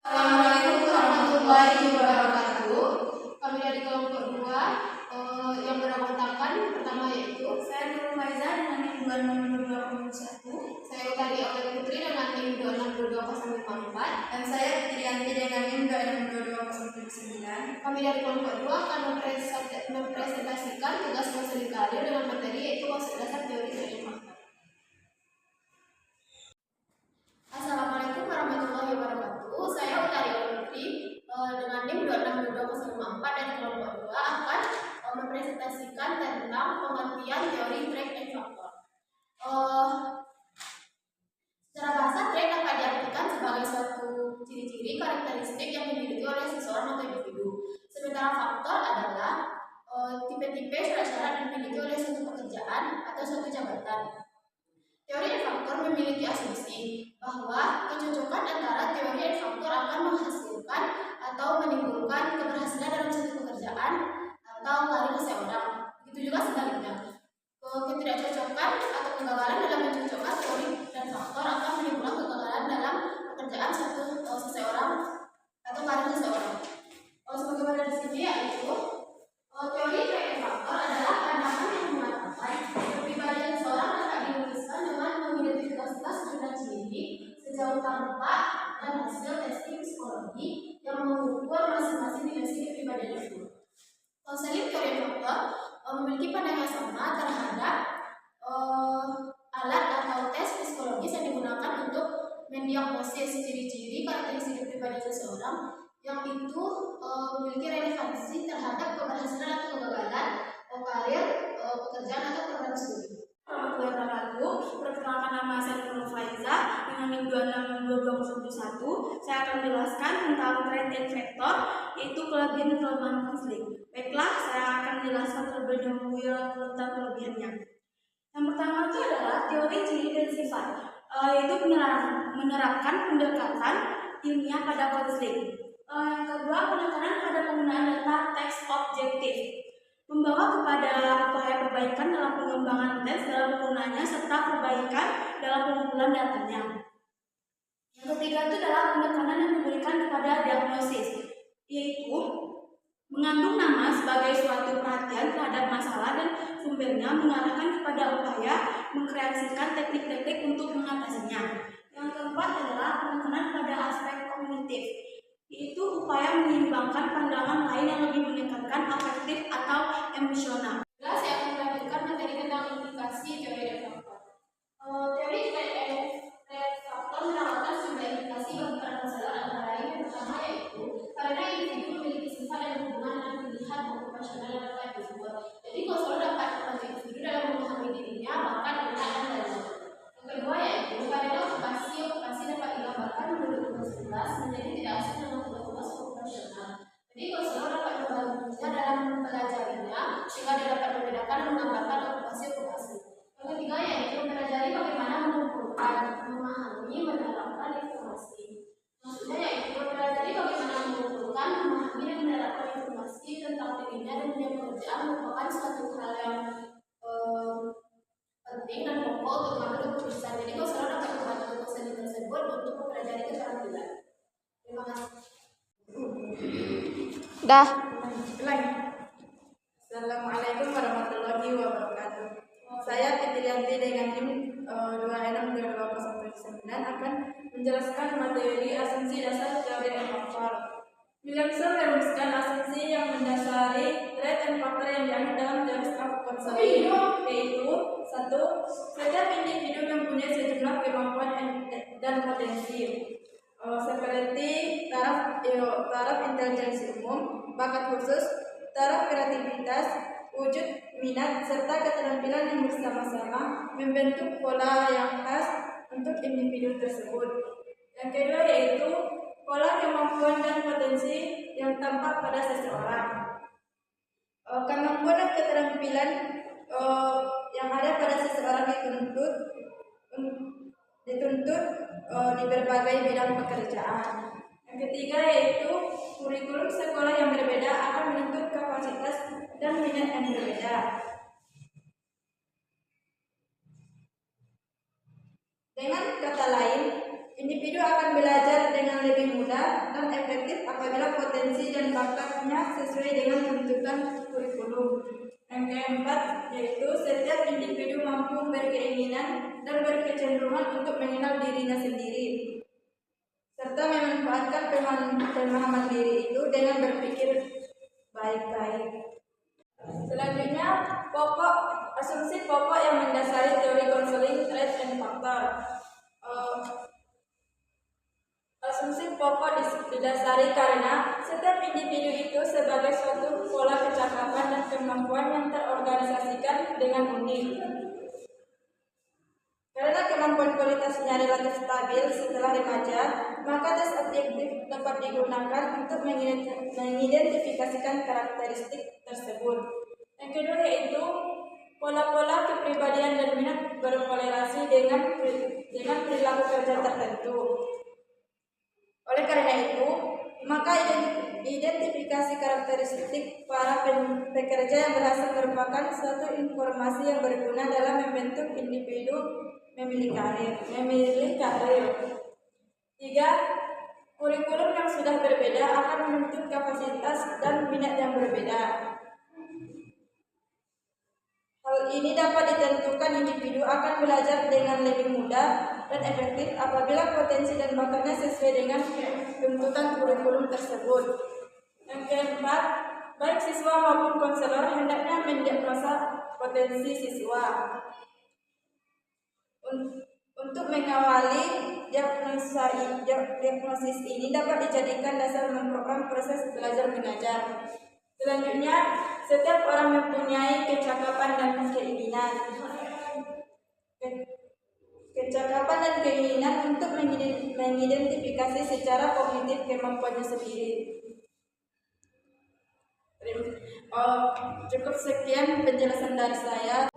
Assalamualaikum warahmatullahi wabarakatuh. Kami dari kelompok 2 yang beranggotakan pertama yaitu saya Nurul Faiza dengan NIM 262201, saya Utari Aulia Putri dengan NIM 262204, dan saya Fitriyanti dengan NIM 262209. Kami dari kelompok 2 akan mempresentasikan tugas konseli karir dengan materi yaitu konsep dasar teori dan fakta. Assalamualaikum warahmatullahi wabarakatuh. Saya Utari Aulia Putri dengan NIM 262204 dari kelompok 2 akan mempresentasikan tentang pengertian teori trait and faktor. Secara bahasa, trait dapat diartikan sebagai suatu ciri-ciri karakteristik yang dimiliki oleh seseorang atau individu. Sementara faktor adalah tipe-tipe syarat-syarat yang dimiliki oleh suatu pekerjaan atau suatu jabatan. Teori dan faktor memiliki asumsi bahwa kecocokan antara teori dan faktor akan menghasilkan atau menimbulkan keberhasilan dalam suatu pekerjaan atau karir seseorang. Begitu juga sebaliknya. Ketidakcocokan atau kegagalan dalam mencocokkan teori dan faktor akan menimbulkan kegagalan dalam pekerjaan seseorang atau karir seseorang. Sebagaimana di sini yaitu teori trait dan faktor adalah pandangan yang mengatakan kepribadian seseorang dapat diluluskan dengan mengidentifikasikan sejumlah ciri sejauh tanpa dan hasil testing psikologi yang mengukur masing-masing dimensi kepribadian itu. Konseling teori dan faktor memiliki pandangan sama terhadap alat atau tes psikologis yang digunakan untuk mendiagnosis ciri-ciri karakteristik kepribadian seseorang yang itu memiliki relevansi terhadap keberhasilan atau kegagalan karir, pekerjaan atau program studi. Warahmatullahi wabarakatuh. Perkenalkan, nama saya Nurul Faiza dengan NIM 262201. Saya akan menjelaskan tentang trait and faktor, yaitu kelebihan dan kelemahan konseling. Baiklah, saya akan menjelaskan terlebih dahulu tentang kelebihannya. Yang pertama itu adalah teori ciri dan sifat, yaitu menerapkan pendekatan ilmiah pada konseling. Yang kedua, penekanan pada penggunaan data teks objektif, membawa kepada upaya perbaikan dalam pengembangan tes dalam penggunaannya serta perbaikan dalam pengumpulan datanya. Yang ketiga itu adalah penekanan yang diberikan kepada diagnosis, yaitu mengandung nama sebagai suatu perhatian terhadap masalah dan sumbernya, mengarahkan kepada upaya mengkreasikan teknik-teknik untuk mengatasinya. Yang keempat adalah penekanan pada aspek kognitif, yaitu upaya menyeimbangkan pandangan lain yang lebih meningkatkan afektif atau emosional. Saya akan melanjutkan materi tentang implikasi teori dan faktor. Teori trait and faktor menawarkan sejumlah implikasi bagi para konselor, antara lain yang pertama yaitu karena individu memiliki sifat dan hubungan dengan pilihan okupasional yang dapat disebut. Jadi konselor dapat membantu individu dalam memahami dirinya, bahkan minat dan lainnya. Yang kedua yaitu karena okupasi dapat digambarkan menurut tugas menjadi tidak asing dengan tugas okupasional. Jadi konselor dapat membantunya dalam mempelajarinya sehingga dia dapat membedakan dan menggambarkan okupasi. Yang ketiga yaitu mempelajari bagaimana mengumpulkan, memahami, menerapkan informasi. Maksudnya yaitu mempelajari bagaimana mengumpulkan, memahami dan menerapkan informasi tentang dirinya dan dunia pekerjaan merupakan suatu hal yang penting dan pokok untuk mengambil keputusan. Jadi konselor dapat membantu konseling tersebut untuk mempelajari keterampilan. Terima kasih. Dah. Assalamualaikum warahmatullahi wabarakatuh. Saya Fitriyanti dengan NIM 262209 akan menjelaskan materi asumsi dasar teori dan faktor. Williamson merumuskan asumsi yang mendasari trait and faktor yang dianut dalam teori konseling, yaitu 1. Setiap individu mempunyai sejumlah kemampuan dan potensi, seperti taraf intelijensi umum, bakat khusus, taraf kreativitas, wujud minat, serta keterampilan yang bersama-sama membentuk pola yang khas untuk individu tersebut. Yang kedua yaitu pola kemampuan dan potensi yang tampak pada seseorang. Kemampuan dan keterampilan yang ada pada seseorang dituntut di berbagai bidang pekerjaan. Yang ketiga yaitu kurikulum sekolah yang berbeda akan menuntut kapasitas dan minat yang berbeda. Dengan kata lain, Individu akan belajar dengan lebih mudah dan efektif apabila potensi dan bakatnya sesuai dengan tuntutan kurikulum. Yang keempat, yaitu setiap individu mampu berkeinginan dan berkecenderungan untuk mengenal dirinya sendiri, serta memanfaatkan pemahaman diri itu dengan berpikir baik-baik. Selanjutnya, asumsi pokok yang mendasari teori konseling, trait and faktor. Asumsi pokok didasari karena setiap individu itu sebagai suatu pola kecakapan dan kemampuan yang terorganisasikan dengan unik. Karena kemampuan kualitasnya relatif stabil setelah remaja, maka tes objektif dapat digunakan untuk mengidentifikasikan karakteristik tersebut. Yang kedua yaitu pola-pola kepribadian dan minat berkorelasi dengan perilaku kerja tertentu. Oleh karena itu, maka identifikasi karakteristik para pekerja yang berhasil merupakan suatu informasi yang berguna dalam membentuk individu memilih karir. 3. Kurikulum yang sudah berbeda akan menuntut kapasitas dan minat yang berbeda. Hal ini dapat ditentukan individu akan belajar dengan lebih mudah dan efektif apabila potensi dan bakatnya sesuai dengan tuntutan kurikulum tersebut. Yang keempat, baik siswa maupun konselor hendaknya mendiagnosa potensi siswa. Untuk mengawali diagnosis ini dapat dijadikan dasar memprogram proses belajar mengajar. Selanjutnya, setiap orang mempunyai kecakapan dan keinginan. Kecakapan dan keinginan untuk mengidentifikasi secara kognitif kemampuannya sendiri. Cukup sekian penjelasan dari saya.